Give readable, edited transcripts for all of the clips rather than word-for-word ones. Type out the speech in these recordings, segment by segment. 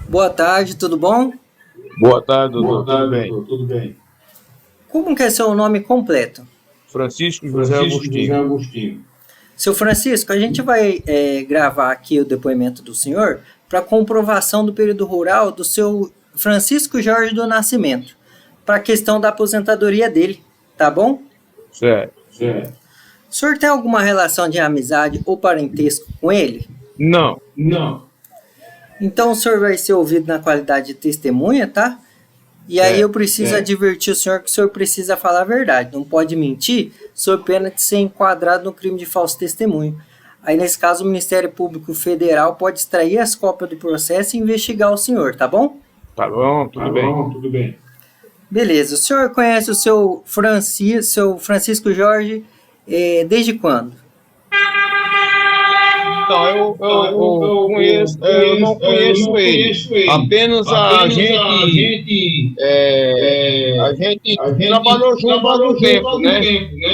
Boa tarde, tudo bom? Boa tarde, doutor. Boa Tudo tarde, bem? doutor. Tudo bem? Como que é seu nome completo? Francisco José Francisco José Agostinho. Agostinho. Seu Francisco, a gente vai gravar aqui o depoimento do senhor para comprovação do período rural do seu Francisco Jorge do Nascimento, para a questão da aposentadoria dele, tá bom? Certo. Certo. O senhor tem alguma relação de amizade ou parentesco com ele? Não. Não. Então o senhor vai ser ouvido na qualidade de testemunha, tá? E aí eu preciso advertir o senhor que o senhor precisa falar a verdade, não pode mentir, sob pena de ser enquadrado no crime de falso testemunho. Aí, nesse caso, o Ministério Público Federal pode extrair as cópias do processo e investigar o senhor, tá bom? Tá bom, tudo bem. Tudo bem. Beleza. O senhor conhece o seu Francisco Jorge desde quando? Não, eu conheço, eu não conheço ele. Apenas a gente trabalhou junto há algum tempo, né?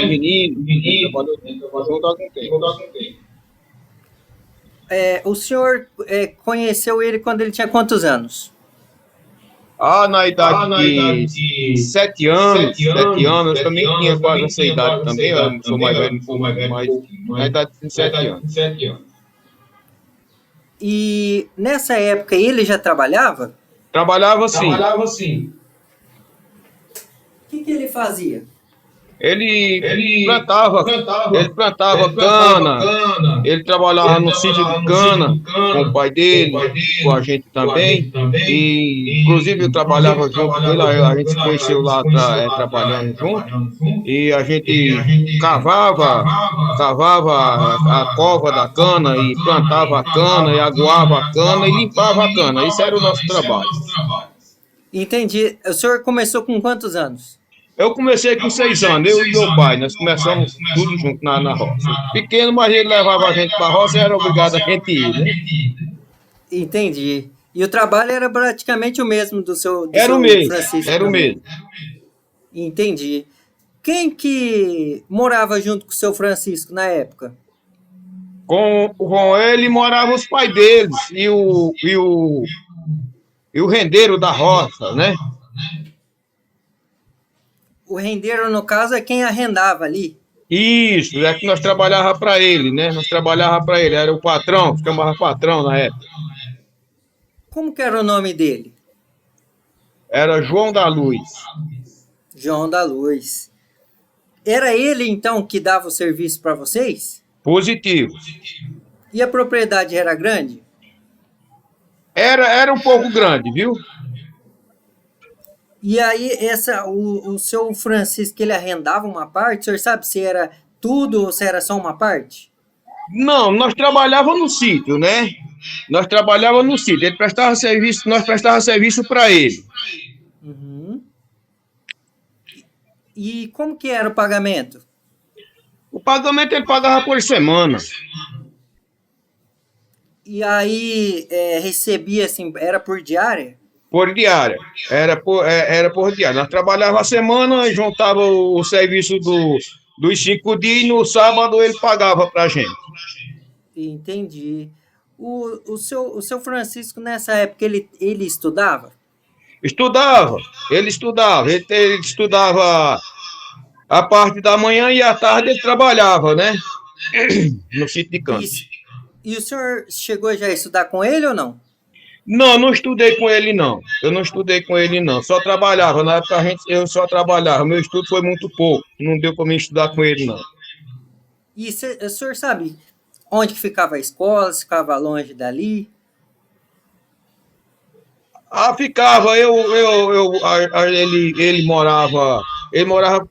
Menino, trabalhou junto há algum tempo. O senhor conheceu ele quando ele tinha quantos anos? Na idade de 7 anos, eu também tinha quase essa idade também, eu sou mais velho, mas na idade de 7 anos. E nessa época ele já trabalhava? Trabalhava sim. O que ele fazia? Ele plantava cana, ele trabalhava no sítio de cana com o pai dele, com a gente também, e inclusive eu trabalhava junto com ele, a gente se conheceu lá trabalhando junto, e a gente cavava a cova da cana, e plantava a cana, e aguava a cana, e limpava a cana, isso era o nosso trabalho. Entendi. O senhor começou com quantos anos? Eu comecei com 6 anos, eu e meu pai, nós começamos tudo junto na roça. Pequeno, mas ele levava a gente para a roça e era obrigado a gente ir, né? Entendi. E o trabalho era praticamente o mesmo do seu Francisco? Era o mesmo. Entendi. Quem que morava junto com o seu Francisco na época? Com ele moravam os pais deles e o rendeiro da roça, né? O rendeiro, no caso, é quem arrendava ali? Isso, é que nós trabalhava para ele, né? Era o patrão, chamava patrão na época. Como que era o nome dele? Era João da Luz. João da Luz. Era ele, então, que dava o serviço para vocês? Positivo. E a propriedade era grande? Era um pouco grande, viu? E aí, o seu Francisco, ele arrendava uma parte? O senhor sabe se era tudo ou se era só uma parte? Não, nós trabalhávamos no sítio, né? Ele prestava serviço, nós prestávamos serviço para ele. Uhum. E como que era o pagamento? O pagamento ele pagava por semana. E aí, recebia assim, era por diária? Por diária. Era por diária. Nós trabalhávamos a semana, juntava o serviço dos 5 dias e no sábado ele pagava pra gente. Entendi. O seu Francisco, nessa época, ele estudava? Ele estudava a parte da manhã e à tarde ele trabalhava, né? No sítio de campo. E o senhor chegou já a estudar com ele ou não? Não estudei com ele, não. Só trabalhava. Na época eu só trabalhava. Meu estudo foi muito pouco. Não deu para mim estudar com ele, não. E o senhor sabe onde que ficava a escola? Se ficava longe dali? Ficava. Ele morava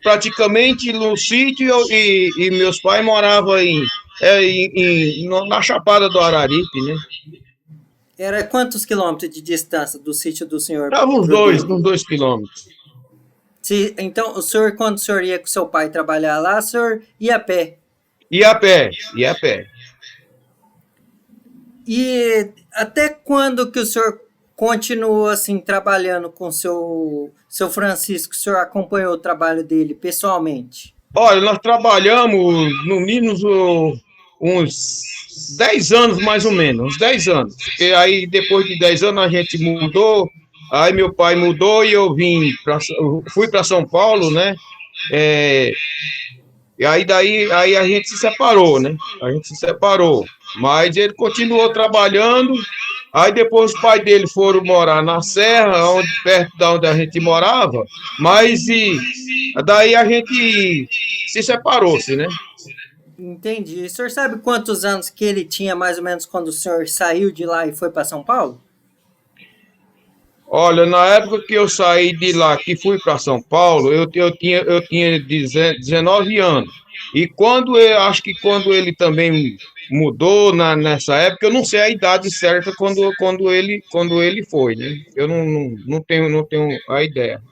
praticamente no sítio e meus pais moravam na Chapada do Araripe, né? Era quantos quilômetros de distância do sítio do senhor? Estava uns 2 quilômetros. Então, quando o senhor ia com seu pai trabalhar lá, o senhor ia a pé? Ia a pé. E até quando que o senhor continuou assim trabalhando com seu Francisco? O senhor acompanhou o trabalho dele pessoalmente? Olha, nós trabalhamos no mínimo uns 10 anos mais ou menos, uns 10 anos. Porque aí depois de 10 anos a gente mudou, aí meu pai mudou e fui para São Paulo, né? É, e aí aí a gente se separou, né? A gente se separou. Mas ele continuou trabalhando. Aí depois os pais dele foram morar na Serra, perto da onde a gente morava. Daí a gente se separou-se, né? Entendi. O senhor sabe quantos anos que ele tinha, mais ou menos, quando o senhor saiu de lá e foi para São Paulo? Olha, na época que eu saí de lá, que fui para São Paulo, eu tinha 19 anos. E acho que quando ele também mudou nessa época, eu não sei a idade certa quando ele foi, né? Eu não tenho a ideia.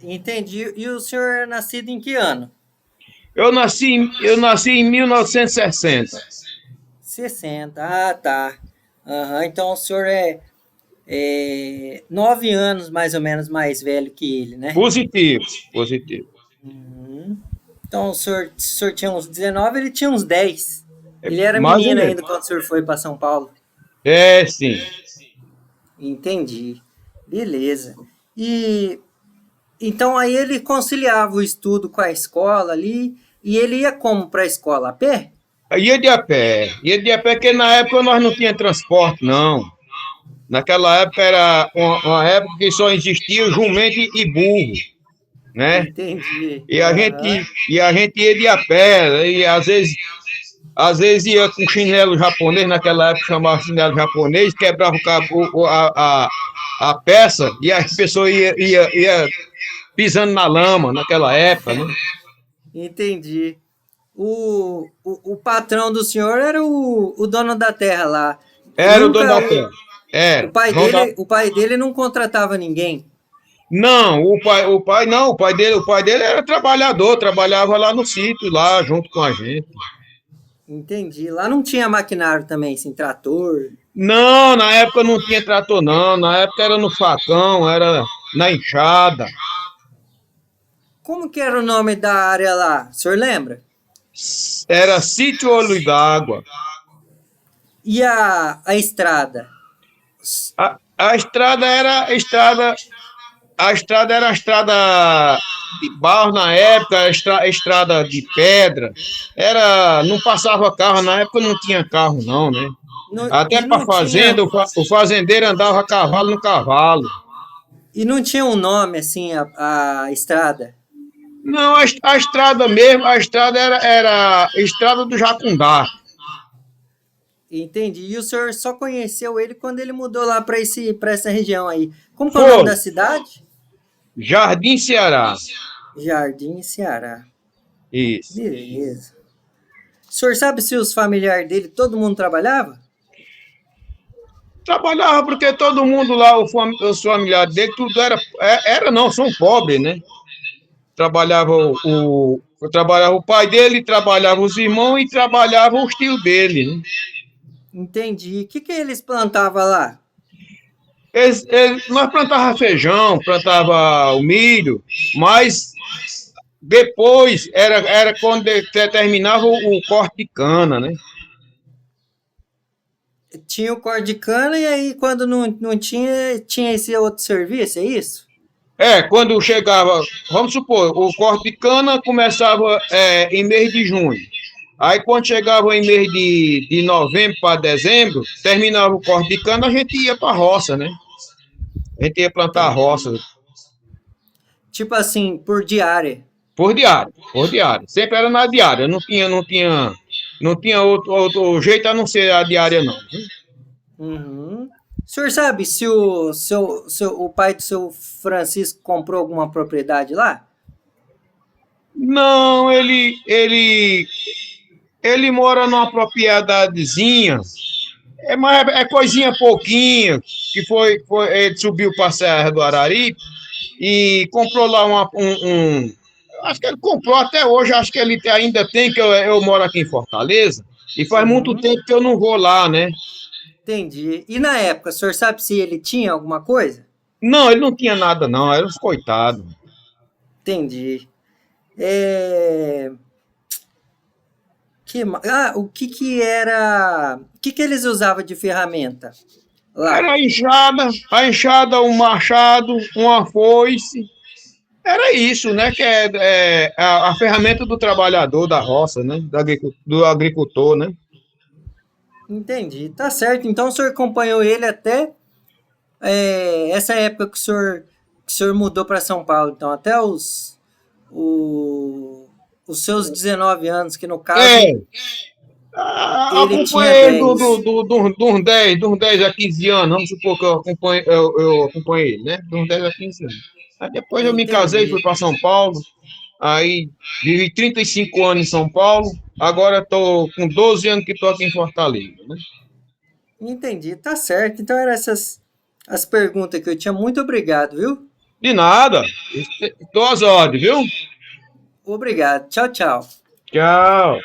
Entendi. E o senhor é nascido em que ano? Eu nasci em 1960. 60. Ah, tá. Aham. Então o senhor é 9 anos mais ou menos mais velho que ele, né? Positivo, positivo. Uhum. Então o senhor tinha uns 19, ele tinha uns 10. É, Ele era mais ou menino menos. ainda quando o senhor foi para São Paulo. É, sim. Entendi. Beleza. E então aí ele conciliava o estudo com a escola ali, e ele ia como para a escola? A pé? Ia de a pé, porque na época nós não tinha transporte, não. Naquela época era uma época que só existia jumento e burro, né? Entendi. E a Aham. gente, e a gente ia de a pé, e às vezes ia com chinelo japonês, naquela época chamava chinelo japonês, quebrava a peça e as pessoas ia pisando na lama naquela época, né? Entendi. O patrão do senhor era o dono da terra lá. Era o dono Nunca da terra. o Era. pai dele, o pai dele não contratava ninguém. Não, o pai não, o pai dele era trabalhador, trabalhava lá no sítio, lá junto com a gente. Entendi. Lá não tinha maquinário também, assim, trator. Não, na época não tinha trator, não. Na época era no facão, era na enxada. Como que era o nome da área lá? O senhor lembra? Era sítio Olho d'Água. E a estrada? A estrada era a estrada de barro na época, estrada de pedra. Não passava carro, na época não tinha carro, não, né? Até E para não tinha, fazenda, o fazendeiro andava a cavalo no cavalo. e não tinha um nome, assim, a estrada? Não, a estrada mesmo, a estrada era a estrada do Jacundá. Entendi. E o senhor só conheceu ele quando ele mudou lá para essa região aí. Como que é o nome Foi, da cidade? Jardim Ceará. Jardim, Ceará. Isso. Beleza. O senhor sabe se os familiares dele, todo mundo trabalhava? Trabalhava porque todo mundo lá, os familiares dele, tudo era não, são pobres, né? Trabalhava o pai dele, trabalhava os irmãos e trabalhava os tios dele, né? Entendi. O que eles plantavam lá? Nós plantava feijão, plantava o milho, mas depois era quando terminava o corte de cana, né? Tinha o corte de cana e aí quando não tinha, tinha esse outro serviço, é isso? Quando chegava, vamos supor, o corte de cana começava em mês de junho. Aí quando chegava em mês de novembro para dezembro, terminava o corte de cana, a gente ia para a roça, né? A gente ia plantar a Entendi. roça Tipo assim, por diária. por diário, por diário. Sempre era na diária, não tinha outro jeito a não ser a diária, não. Uhum. O senhor sabe se o pai do seu Francisco comprou alguma propriedade lá? Não, ele mora numa propriedadezinha, é coisinha pouquinha, que ele subiu para a Serra do Araripe e comprou lá acho que ele comprou até hoje, acho que ele ainda tem, que eu moro aqui em Fortaleza, e faz muito Uhum. tempo que eu não vou lá, né? Entendi. E na época, o senhor sabe se ele tinha alguma coisa? Não, ele não tinha nada, não, era uns coitados. Entendi. O O que era... O que eles usavam de ferramenta lá? Era a enxada, um machado, uma foice. Era isso, né? Que é a ferramenta do trabalhador da roça, né? Do agricultor, né? Entendi. Tá certo. Então o senhor acompanhou ele até essa época que o senhor mudou para São Paulo. Então, até os seus 19 anos, que no caso É, ele tinha acompanhei ele 10. de uns 10 a 15 anos, vamos supor que eu acompanhei ele, né? De uns 10 a 15 anos. Aí depois eu me casei, Entendi. fui para São Paulo, aí vivi 35 anos em São Paulo, agora estou com 12 anos que estou aqui em Fortaleza, né? Entendi. Tá certo. Então, eram essas as perguntas que eu tinha. Muito obrigado, viu? De nada, estou às ordens, viu? Obrigado. Tchau, tchau. Tchau.